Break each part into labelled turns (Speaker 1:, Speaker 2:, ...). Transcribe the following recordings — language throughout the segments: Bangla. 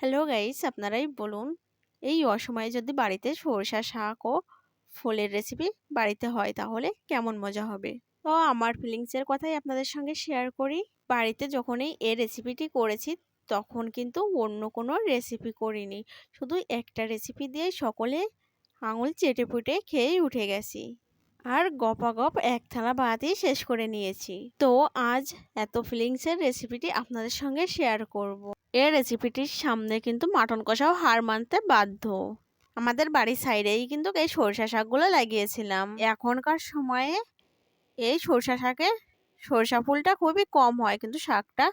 Speaker 1: হ্যালো গাইস, আপনারাই বলুন এই অসময়ে যদি বাড়িতে সরষা শাক ও ফলের রেসিপি বাড়িতে হয় তাহলে কেমন মজা হবে। তো আমার ফিলিংসের কথাই আপনাদের সঙ্গে শেয়ার করি। বাড়িতে যখনই এই রেসিপিটি করেছি তখন কিন্তু অন্য কোনো রেসিপি করিনি, শুধু একটা রেসিপি দিয়ে সকলে আঙুল চেটে পুটে খেয়েই উঠে গেছি আর গপাগপ এক থালা ভাতই শেষ করে নিয়েছি। তো আজ এত ফিলিংসের রেসিপিটি আপনাদের সঙ্গে শেয়ার করব। এই রেসিপিটির সামনে কিন্তু মাটন কষাও হার মানতে বাধ্য। আমাদের বাড়ির সাইডেই কিন্তু এই সরষা শাকগুলো লাগিয়েছিলাম। এখনকার সময়ে এই সরষা শাকে সরষা ফুলটা খুবই কম হয়, কিন্তু শাকটা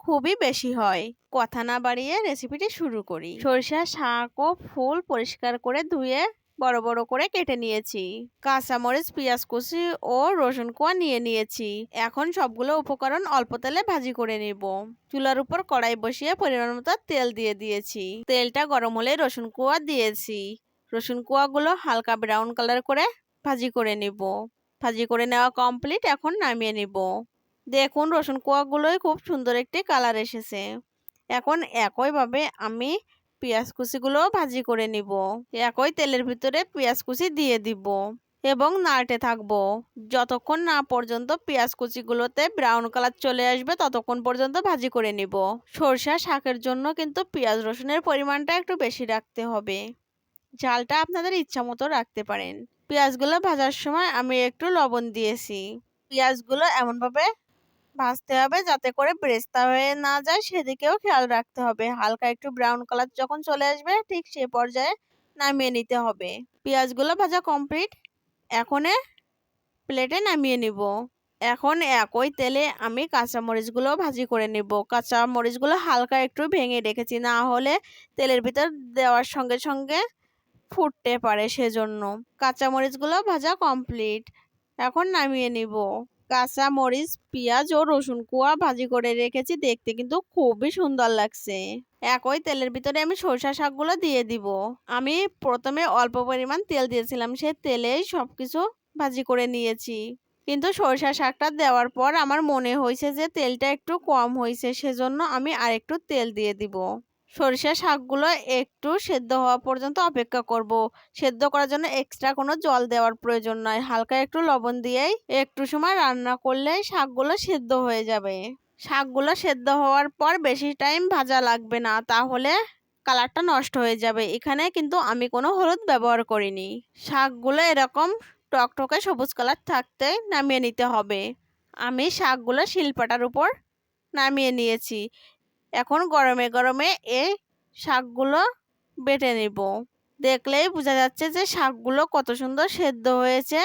Speaker 1: খুবই বেশি হয়। কথা না বাড়িয়ে রেসিপিটি শুরু করি। সরষা শাক ও ফুল পরিষ্কার করে ধুয়ে বড় বড় করে কেটে নিয়েছি। কাঁচামরিচ, পেঁয়াজ কুচি ও রসুন কোয়া নিয়ে নিয়েছি। এখন সবগুলো উপকরণ অল্প তেলে ভাজি করে নিব। চুলার উপর কড়াই বসিয়ে পরিমাণ মতো তেল দিয়ে দিয়েছি। তেলটা গরম হলে রসুন কোয়া দিয়েছি। রসুন কোয়াগুলো হালকা ব্রাউন কালার করে ভাজি করে নিব। ভাজি করে নেওয়া কমপ্লিট, এখন নামিয়ে নিব। দেখুন রসুন কোয়াগুলোই খুব সুন্দর একটি কালার এসেছে। এখন একইভাবে আমি পেঁয়াজ কুচিগুলো ভাজি করে নিব। একই তেলের ভিতরে পেঁয়াজ কুচি দিয়ে দিব এবং নাড়তে থাকবো যতক্ষণ না পর্যন্ত পেঁয়াজ কুচিগুলোতে ব্রাউন কালার চলে আসবে, ততক্ষণ পর্যন্ত ভাজি করে নিব। সরষা শাকের জন্য কিন্তু পেঁয়াজ রসুনের পরিমাণটা একটু বেশি রাখতে হবে। ঝালটা আপনাদের ইচ্ছা মতো রাখতে পারেন। পেঁয়াজগুলো ভাজার সময় আমি একটু লবণ দিয়েছি। পেঁয়াজগুলো এমনভাবে ভাজতে হবে যাতে করে ব্রেস্তা হয়ে না যায়, সেদিকেও খেয়াল রাখতে হবে। হালকা একটু ব্রাউন কালার যখন চলে আসবে ঠিক সে পর্যায়ে নামিয়ে নিতে হবে। পেঁয়াজগুলো ভাজা কমপ্লিট, এখন প্লেটে নামিয়ে নিব। এখন একই তেলে আমি কাঁচামরিচগুলো ভাজি করে নিব। কাঁচামরিচগুলো হালকা একটু ভেঙে রেখেছি, না হলে তেলের ভিতর দেওয়ার সঙ্গে সঙ্গে ফুটতে পারে, সেজন্য। কাঁচামরিচগুলো ভাজা কমপ্লিট, এখন নামিয়ে নিব। কাঁচা মরিচ, পেঁয়াজ ও রসুন কোয়া ভাজি করে রেখেছি, দেখতে কিন্তু খুবই সুন্দর লাগছে। একই তেলের ভিতরে আমি সরষা শাকগুলো দিয়ে দিব। আমি প্রথমে অল্প পরিমাণ তেল দিয়েছিলাম, সে তেলেই সবকিছু ভাজি করে নিয়েছি। কিন্তু সরষা শাকটা দেওয়ার পর আমার মনে হয়েছে যে তেলটা একটু কম হয়েছে, সেজন্য আমি আরেকটু তেল দিয়ে দিব। সরিষা শাকগুলো একটু সেদ্ধ হওয়া পর্যন্ত অপেক্ষা করব। সেদ্ধ করার জন্য এক্সট্রা কোনো জল দেওয়ার প্রয়োজন নয়। হালকা একটু লবণ দিয়েই একটু সময় রান্না করলে শাকগুলো সেদ্ধ হয়ে যাবে। শাকগুলো সেদ্ধ হওয়ার পর বেশি টাইম ভাজা লাগবে না, তাহলে কালারটা নষ্ট হয়ে যাবে। এখানে কিন্তু আমি কোনো হলুদ ব্যবহার করিনি। শাকগুলো এরকম টকটকে সবুজ কালার থাকতে নামিয়ে নিতে হবে। আমি শাকগুলো শিলপাটার উপর নামিয়ে নিয়েছি। এখন গরমে গরমে এই শাকগুলো বেটে নিব। দেখলেই বোঝা যাচ্ছে যে শাকগুলো কত সুন্দর সেদ্ধ হয়েছে।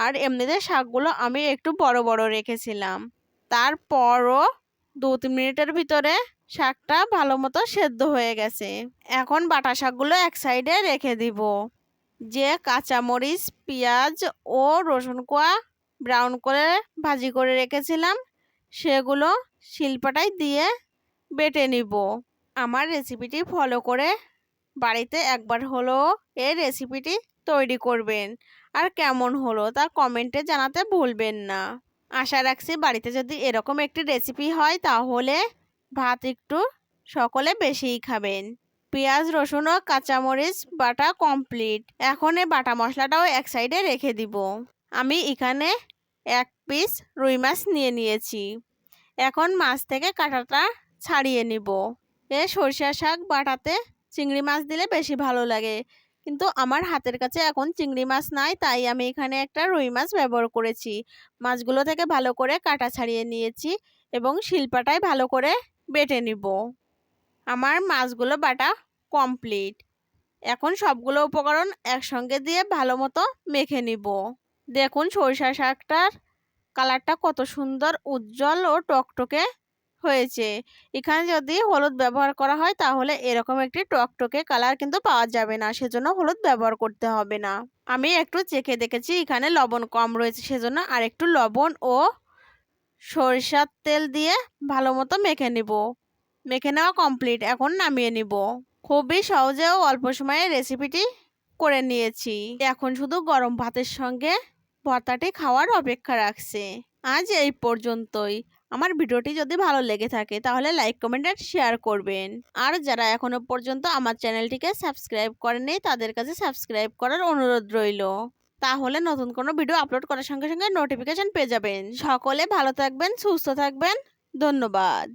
Speaker 1: আর এমনিতে শাকগুলো আমি একটু বড় বড় রেখেছিলাম। তারপরও 2-3 মিনিটের ভিতরে শাকটা ভালো মতো সেদ্ধ হয়ে গেছে। এখন বাটা শাকগুলো এক সাইডে রেখে দিব। যে কাঁচামরিচ, পেঁয়াজ ও রসুন কোয়া ব্রাউন করে ভাজি করে রেখেছিলাম, সেগুলো শিলপাটায় দিয়ে বেটে নিব। আমার রেসিপিটি ফলো করে বাড়িতে একবার হলো এই রেসিপিটি তৈরি করবেন। আর কেমন হলো তা কমেন্টে জানাতে ভুলবেন না। আশা রাখছি বাড়িতে যদি এরকম একটি রেসিপি হয় তাহলে ভাত একটু সকলে বেশিই খাবেন। পেঁয়াজ, রসুন ও কাঁচামরিচ বাটা কমপ্লিট। এখন এই বাটা মশলাটাও এক সাইডে রেখে দিব। আমি এখানে 1 পিস রুই মাছ নিয়ে নিয়েছি। এখন মাছ থেকে কাঁটাটা ছাড়িয়ে নিব। সরিষা শাক বাটাতে চিংড়ি মাছ দিলে বেশি ভালো লাগে, কিন্তু আমার হাতের কাছে এখন চিংড়ি মাছ নাই, তাই আমি এখানে একটা রুই মাছ ব্যবহার করেছি। মাছগুলো থেকে ভালো করে কাঁটা ছাড়িয়ে নিয়েছি এবং শিলপাটায় ভালো করে বেটে নিব। আমার মাছগুলো বাটা কমপ্লিট। এখন সবগুলো উপকরণ একসঙ্গে দিয়ে ভালো মতো মেখে নিব। দেখুন সরিষা শাকটার কালারটা কত সুন্দর উজ্জ্বল ও টকটকে হয়েছে। এখানে যদি হলুদ ব্যবহার করা হয় তাহলে এরকম একটি টকটকে কালার কিন্তু পাওয়া যাবে না, সেজন্য হলুদ ব্যবহার করতে হবে না। আমি একটু চেখে দেখেছি এখানে লবণ কম রয়েছে, সেজন্য আর একটু লবণ ও সরিষার তেল দিয়ে ভালো মতো মেখে নিব। মেখে নেওয়া কমপ্লিট, এখন নামিয়ে নিব। খুবই সহজে ও অল্প সময়ে রেসিপিটি করে নিয়েছি। এখন শুধু গরম ভাতের সঙ্গে ভর্তাটি খাওয়ার অপেক্ষা রাখছে। আজ এই পর্যন্তই। আমার ভিডিওটি যদি ভালো লেগে থাকে তাহলে লাইক, কমেন্ট আর শেয়ার করবেন। আর যারা এখনো পর্যন্ত আমার চ্যানেলটিকে সাবস্ক্রাইব করেনি তাদের কাছে সাবস্ক্রাইব করার অনুরোধ রইল। তাহলে নতুন কোনো ভিডিও আপলোড করার সঙ্গে সঙ্গে নোটিফিকেশন পেয়ে যাবেন। সকলে ভালো থাকবেন, সুস্থ থাকবেন। ধন্যবাদ।